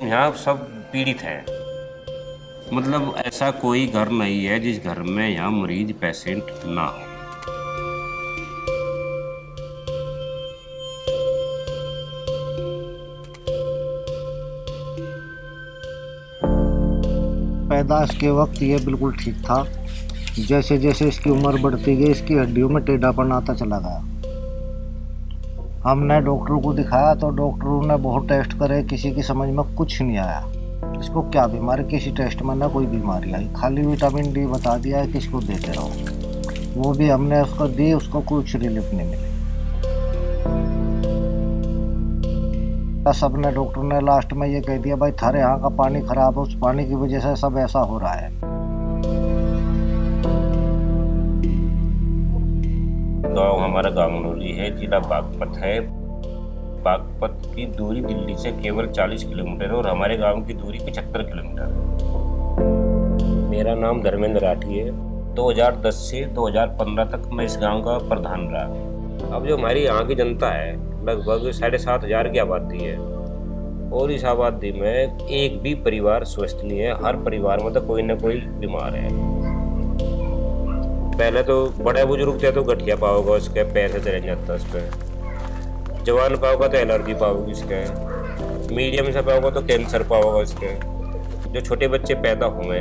यहाँ सब पीड़ित हैं। मतलब ऐसा कोई घर नहीं है जिस घर में यहाँ मरीज पेशेंट ना हो। पैदाइश के वक्त ये बिल्कुल ठीक था। जैसे जैसे इसकी उम्र बढ़ती गई इसकी हड्डियों में टेढ़ापन आता चला गया। हमने डॉक्टर को दिखाया तो डॉक्टरों ने बहुत टेस्ट करे, किसी की समझ में कुछ नहीं आया इसको क्या बीमारी। किसी टेस्ट में ना कोई बीमारी आई, खाली विटामिन डी बता दिया है कि इसको देते रहो। वो भी हमने उसको दी, उसको कुछ रिलीफ नहीं मिली। सबने डॉक्टर ने लास्ट में ये कह दिया भाई थारे यहाँ का पानी खराब है, उस पानी की वजह से सब ऐसा हो रहा है। गांव हमारा गांगनौली है, जिला बागपत है। बागपत की दूरी दिल्ली से केवल 40 किलोमीटर है और हमारे गांव की दूरी 75 किलोमीटर है। मेरा नाम धर्मेंद्र राठी है। 2010 से 2015 तक मैं इस गांव का प्रधान रहा। अब जो हमारी यहाँ की जनता है लगभग 7,500 की आबादी है और इस आबादी में एक भी परिवार स्वस्थ नहीं है। हर परिवार में तो कोई ना कोई बीमार है। पहले तो बड़े बुजुर्ग थे तो गठिया पाओगा उसके, पैर से चले जाता उस पर। जवान पाओगा तो एलर्जी पाओगी उसके। मीडियम से पाओगा तो कैंसर पाओगा उसके। जो छोटे बच्चे पैदा हुए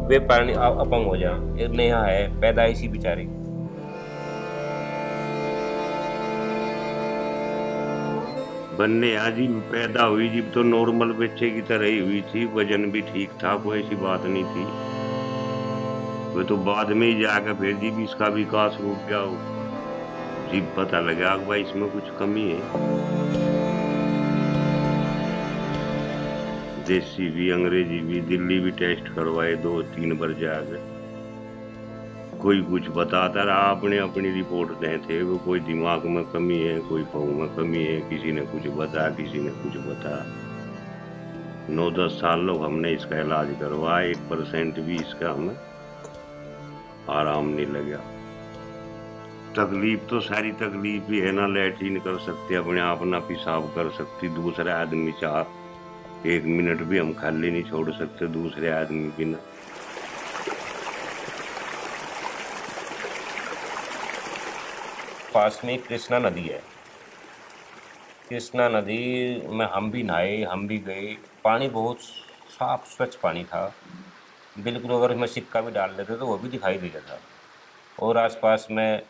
वे पानी अपंग हो जाए। एक नेहा है पैदाइशी बेचारी, बनने आज ही पैदा हुई जब तो नॉर्मल बच्चे की तरह ही हुई थी। वजन भी ठीक था, कोई ऐसी बात नहीं थी। वो तो बाद में ही जाकर फिर जी इसका विकास रुक गया, जी पता लगा कि भाई इसमें कुछ कमी है। देसी भी अंग्रेजी भी दिल्ली भी टेस्ट करवाए 2-3 बार जाकर, कोई कुछ बताता रहा। अपने अपनी रिपोर्ट दें थे वो, कोई दिमाग में कमी है, कोई पाँव में कमी है, किसी ने कुछ बता, किसी ने कुछ बता। 9-10 साल लोग हमने इसका इलाज करवाया, 1% भी इसका हमें आराम नहीं लगा। तकलीफ तो सारी तकलीफ ही है ना, लैट्रिन कर सकते अपने आप, ना पेशाब कर सकती दूसरे आदमी चाह 1 मिनट भी हम खाली नहीं छोड़ सकते दूसरे आदमी बिना। पास में कृष्णा नदी है। कृष्णा नदी में हम भी नहाए, हम भी गए। पानी बहुत साफ स्वच्छ पानी था बिल्कुल। अगर इसमें सिक्का भी डाल देते तो वो भी दिखाई देता था। और आसपास में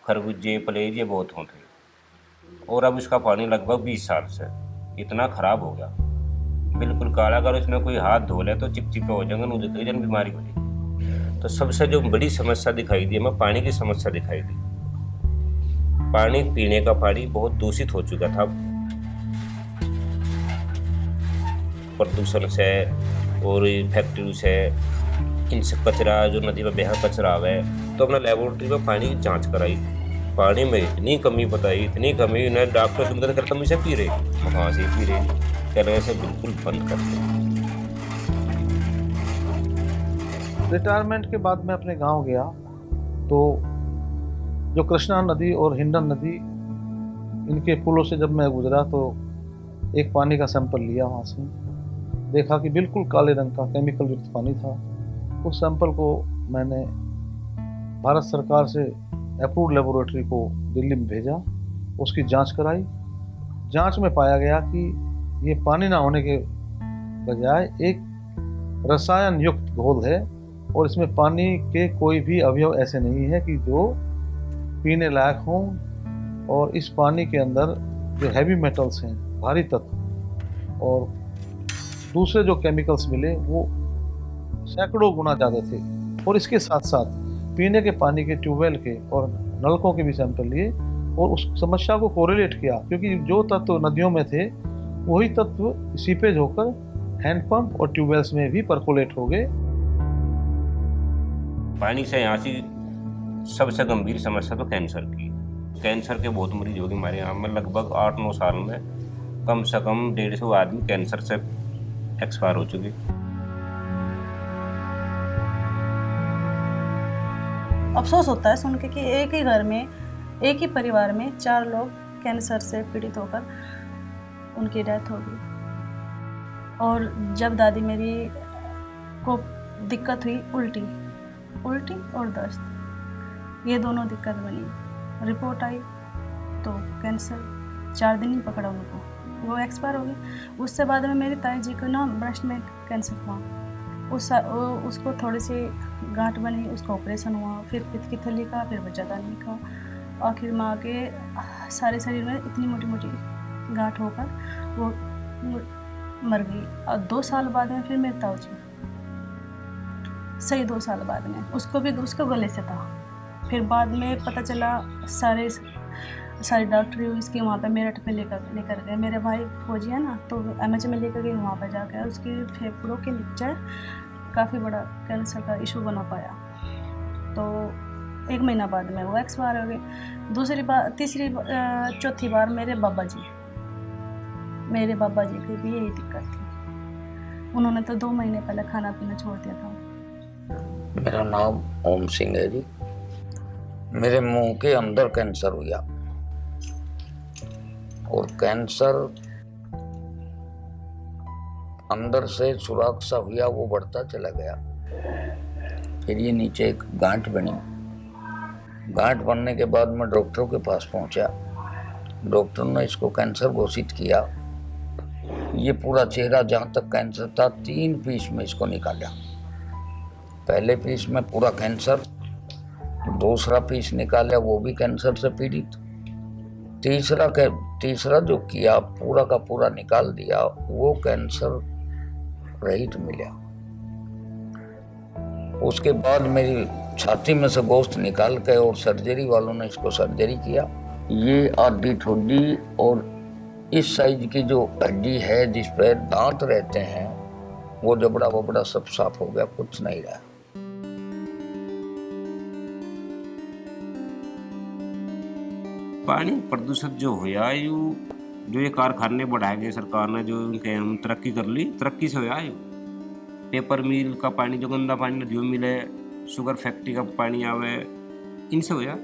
खरबूजे पलेजे बहुत होते। और अब इसका पानी लगभग 20 साल से इतना खराब हो गया, बिल्कुल काला। अगर इसमें कोई हाथ धो ले तो चिपचिपे हो जाएंगे, उनकी जन बीमारी हो जाएगी। तो सबसे जो बड़ी समस्या दिखाई दी हमें, पानी की समस्या दिखाई दी। पानी पीने का पानी बहुत दूषित हो चुका था प्रदूषण से और फैक्ट्री से। इनसे कचरा जो नदी में बेहा कचरा आवे। तो हमने लेबोरेटरी में पानी की जांच कराई, पानी में इतनी कमी बताई, इतनी कमी। उन्हें डॉक्टर सुनकर करता मुझे पी रहे, कहाँ से पी रहे, कहने से बिल्कुल बंद कर दो। रिटायरमेंट के बाद मैं अपने गांव गया तो जो कृष्णा नदी और हिंडन नदी, इनके पुलों से जब मैं गुजरा तो एक पानी का सैंपल लिया। वहाँ से देखा कि बिल्कुल काले रंग का केमिकल युक्त पानी था। उस सैंपल को मैंने भारत सरकार से अप्रूव्ड लेबोरेटरी को दिल्ली में भेजा, उसकी जांच कराई। जांच में पाया गया कि ये पानी ना होने के बजाय एक रसायन युक्त घोल है और इसमें पानी के कोई भी अवयव ऐसे नहीं है कि जो पीने लायक हों। और इस पानी के अंदर जो हैवी मेटल्स हैं, भारी तत्व, और दूसरे जो केमिकल्स मिले वो सैकड़ों गुना ज़्यादा थे। और इसके साथ साथ पीने के पानी के ट्यूबवेल के और नलकों के भी सैंपल लिए और उस समस्या को कोरिलेट किया, क्योंकि जो तत्व नदियों में थे वही तत्व सीपेज होकर हैंडपंप और ट्यूबवेल्स में भी परकोलेट हो गए। पानी से यहाँ की सबसे गंभीर समस्या तो कैंसर की। कैंसर के बहुत मरीज हो गए हमारे यहाँ में। लगभग 8-9 साल में कम से कम 150 आदमी कैंसर से एक्सपायर हो चुके। अफसोस होता है सुन के कि एक ही घर में, एक ही परिवार में 4 लोग कैंसर से पीड़ित होकर उनकी डेथ हो गई। और जब दादी मेरी को दिक्कत हुई, उल्टी और दस्त, ये दोनों दिक्कत बनी। रिपोर्ट आई तो कैंसर, 4 दिन ही पकड़ा उनको, वो एक्सपायर हो गई। उससे बाद में मेरी ताई जी को ना ब्रेस्ट में कैंसर हुआ, उसको थोड़ी सी गांठ बनी, उसका ऑपरेशन हुआ, फिर पित्त की थैली का, फिर बच्चादानी का, आखिर माँ के सारे शरीर में इतनी मोटी मोटी गांठ होकर वो मर गई। और 2 साल बाद में फिर मेरे ताऊ जी, सही 2 साल बाद में, उसको गले से था। फिर बाद में पता चला, सारे डॉक्टर इसके वहाँ पे मेरठ में लेकर गए। मेरे भाई फौजी है ना, तो एमएच में लेकर गए। वहाँ पर जाकर उसकी फेफड़ों के नीचे काफ़ी बड़ा कैंसर का इशू बना पाया। तो 1 महीना बाद में वो एक्सपायर हो गए। चौथी बार मेरे बाबा जी की भी यही दिक्कत थी। उन्होंने तो 2 महीने पहले खाना पीना छोड़ दिया था। मेरा नाम ओम सिंह है जी। मेरे मुंह के अंदर कैंसर हुआ और कैंसर अंदर से सुराख सा हुआ, वो बढ़ता चला गया। फिर ये नीचे एक गांठ बनी। गांठ बनने के बाद मैं डॉक्टरों के पास पहुंचा। डॉक्टर ने इसको कैंसर घोषित किया। ये पूरा चेहरा जहाँ तक कैंसर था 3 पीस में इसको निकाला। पहले पीस में पूरा कैंसर, दूसरा पीस निकाला वो भी कैंसर से पीड़ित, तीसरा जो किया पूरा का पूरा निकाल दिया, वो कैंसर रहित मिला। उसके बाद मेरी छाती में से गोश्त निकाल के और सर्जरी वालों ने इसको सर्जरी किया। ये आधी ठोडी और इस साइज की जो हड्डी है जिस पर दांत रहते हैं, वो जबड़ा वबड़ा सब साफ हो गया, कुछ नहीं रहा। पानी प्रदूषित जो हुआ, जो ये कारखाने बढ़ाए गए सरकार ने, जो उनके हम तरक्की कर ली, तरक्की से हुआ। पेपर मिल का पानी, जो गंदा पानी नदियों में मिले, शुगर फैक्ट्री का पानी आवे, इनसे हुआ।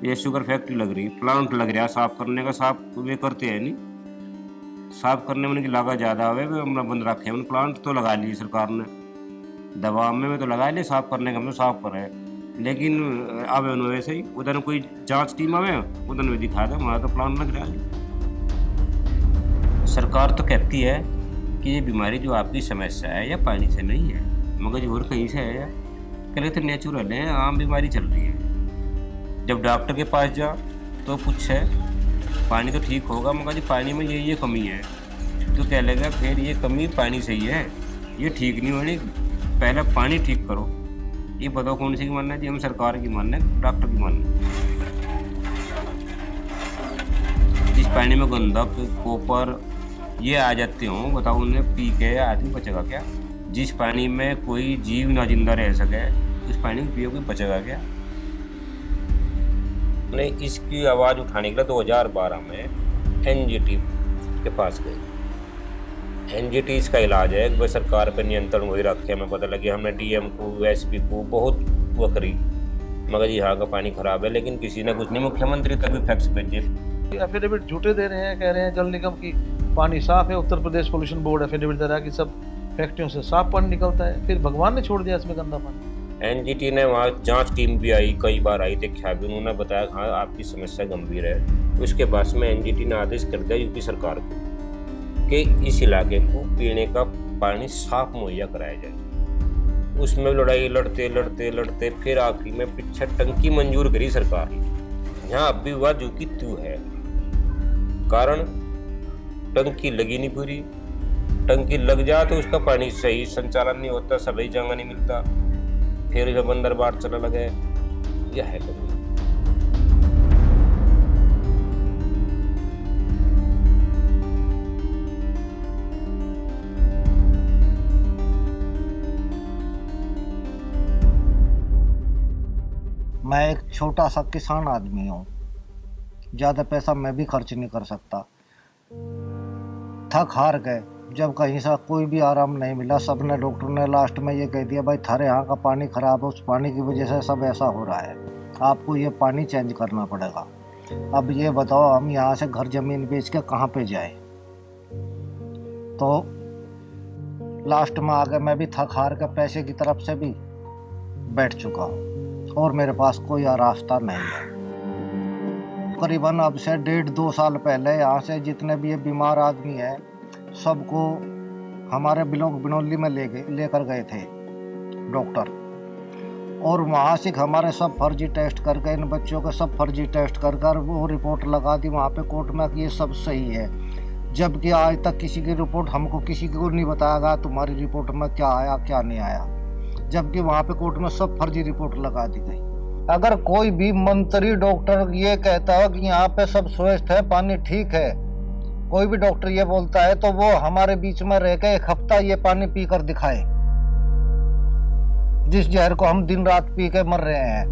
ये शुगर फैक्ट्री लग रही, प्लांट लग रहा साफ करने का, साफ वे करते हैं नहीं, साफ करने में उनकी लागत ज़्यादा आवे, वे हमने बंद रखे हैं। प्लांट तो लगा लिए सरकार ने, दवा में तो लगा लिए, साफ करने का हम साफ कर रहे हैं। लेकिन आवे उन्होंने वैसे ही, उधर कोई जांच टीम आवे, उधर में दिखा दे हमारा तो प्लांट लग रहा है। सरकार तो कहती है कि ये बीमारी जो आपकी समस्या है या पानी से नहीं है, मगर जो और कहीं से है, कहते तो नेचुरल है, आम बीमारी चल रही है। जब डॉक्टर के पास जा तो पूछे पानी तो ठीक होगा, मगर जी पानी में ये कमी है, तो कह लेगा फिर ये कमी पानी से ही है, ये ठीक नहीं होनी, पहले पानी ठीक करो। ये बताओ कौन सी की मानना है जी? हम सरकार की मानना है, डॉक्टर की मानना है? जिस पानी में गंधक, कॉपर ये आ जाते हों, बताओ उन्हें पी के आदमी बचेगा क्या? जिस पानी में कोई जीव ना जिंदा रह सके, उस पानी को पियो कोई बचेगा क्या? ने इसकी आवाज़ उठाने के लिए 2012 में NGT के पास गई। NGT इसका इलाज है, वह सरकार पर नियंत्रण वही रखे। हमें पता लगे, हमने DM को, SP को बहुत वो करी, मगर यहाँ का पानी खराब है, लेकिन किसी ने कुछ नहीं। मुख्यमंत्री तक भी फैक्स भेजे, एफिडेविट झूठे दे रहे हैं, कह रहे हैं जल निगम की पानी साफ है, Uttar Pradesh pollution board affidavit दे रहा है कि सब फैक्ट्रियों से साफ पानी निकलता है, फिर भगवान ने छोड़ दिया इसमें गंदा पानी। NGT ने वहाँ जांच टीम भी आई, कई बार आई, देखा भी, उन्होंने बताया हाँ आपकी समस्या गंभीर है। उसके बाद में NGT ने आदेश कर दिया यूपी सरकार को कि इस इलाके को पीने का पानी साफ मुहैया कराया जाए। उसमें लड़ाई लड़ते फिर आखिरी में पीछे टंकी मंजूर करी सरकार ने। यहाँ अब भी हुआ जो कि तू है, कारण टंकी लगी नहीं पूरी। टंकी लग जाए तो उसका पानी सही संचालन नहीं होता, सभी जगह नहीं मिलता, फिर जब अंदर बाहर चला लगे, यह है कमी। मैं एक छोटा सा किसान आदमी हूँ, ज़्यादा पैसा मैं भी खर्च नहीं कर सकता। थक हार गए, जब कहीं से कोई भी आराम नहीं मिला, सबने, डॉक्टर ने लास्ट में ये कह दिया भाई थारे यहाँ का पानी ख़राब है, उस पानी की वजह से सब ऐसा हो रहा है, आपको ये पानी चेंज करना पड़ेगा। अब ये बताओ हम यहाँ से घर ज़मीन बेच के कहाँ पे जाए? तो लास्ट में आगे मैं भी थक हार कर पैसे की तरफ से भी बैठ चुका हूँ और मेरे पास कोई रास्ता नहीं है। करीबन अब से 1.5-2 साल पहले यहाँ से जितने भी ये बीमार आदमी है सबको हमारे बिनौली में लेकर गए थे डॉक्टर, और वहाँ से हमारे सब फर्जी टेस्ट करके इन बच्चों के सब फर्जी टेस्ट कर वो रिपोर्ट लगा दी वहाँ पे कोर्ट में कि ये सब सही है, जबकि आज तक किसी की रिपोर्ट हमको किसी को नहीं बताया गया तुम्हारी रिपोर्ट में क्या आया क्या नहीं आया, जबकि वहाँ पे कोर्ट में सब फर्जी रिपोर्ट लगा दी गई। अगर कोई भी मंत्री डॉक्टर ये कहता है कि यहाँ पे सब स्वस्थ है पानी ठीक है, कोई भी डॉक्टर ये बोलता है तो वो हमारे बीच में रह के 1 हफ्ता ये पानी पीकर दिखाए जिस जहर को हम दिन रात पी के मर रहे हैं।